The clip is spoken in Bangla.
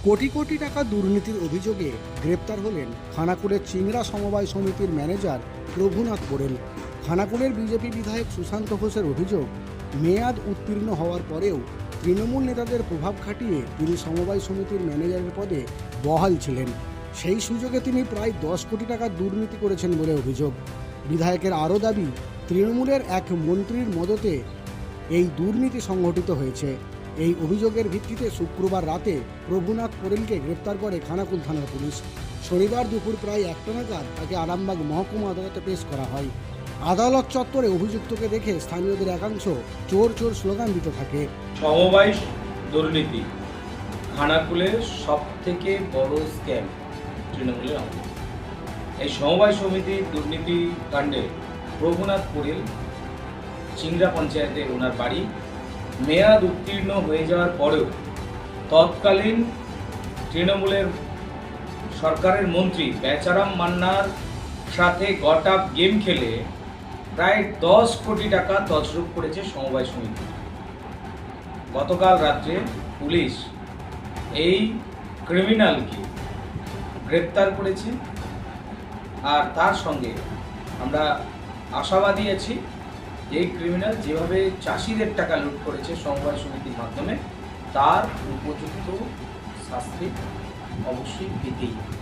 কোটি কোটি টাকা দুর্নীতির অভিযোগে গ্রেপ্তার হলেন খানাকুলের চিংড়া সমবায় সমিতির ম্যানেজার প্রভুনাথ পোড়েল। খানাকুলের বিজেপি বিধায়ক সুশান্ত ঘোষের অভিযোগ, মেয়াদ উত্তীর্ণ হওয়ার পরেও তৃণমূল নেতাদের প্রভাব খাটিয়ে তিনি সমবায় সমিতির ম্যানেজারের পদে বহাল ছিলেন। সেই সুযোগে তিনি প্রায় 10 কোটি টাকা দুর্নীতি করেছেন বলে অভিযোগ। বিধায়কের আরও দাবি, তৃণমূলের এক মন্ত্রীর মদতে এই দুর্নীতি সংঘটিত হয়েছে। এই অভিযোগের ভিত্তিতে শুক্রবার রাতে প্রভুনাথ পোড়েলকে গ্রেপ্তার করে খানাকুল থানার পুলিশ। শনিবার দুপুর প্রায় 1টা নাগাদ তাকে আরামবাগ মহকুমা আদালতে পেশ করা হয়। আদালত চত্বরে অভিযুক্তকে দেখে স্থানীয়দের একাংশ চোর চোর স্লোগান দিতে থাকে। সমবায় দুর্নীতি খানাকুলের সবথেকে বড় স্ক্যাম তৃণমূলের আমলে। এই সমবায় সমিতির দুর্নীতি কাণ্ডে প্রভুনাথ পোড়েল, চিংড়া পঞ্চায়েতে ওনার বাড়ি, মেয়াদ উত্তীর্ণ হয়ে যাওয়ার পরেও তৎকালীন তৃণমূলের সরকারের মন্ত্রী বেচারাম মান্নার সাথে গট-আপ গেম খেলে প্রায় 10 কোটি টাকা তছরূপ করেছে সমবায় সমিতি। গতকাল রাত্রে পুলিশ এই ক্রিমিনালকে গ্রেপ্তার করেছে, আর তার সঙ্গে আমরা আশাবাদী আছি যে এই ক্রিমিনাল যেভাবে চাষিদের টাকা লুট করেছে সমবায় সমিতির মাধ্যমে, তার উপযুক্ত শাস্তি অবশ্যই পেতেই হবে।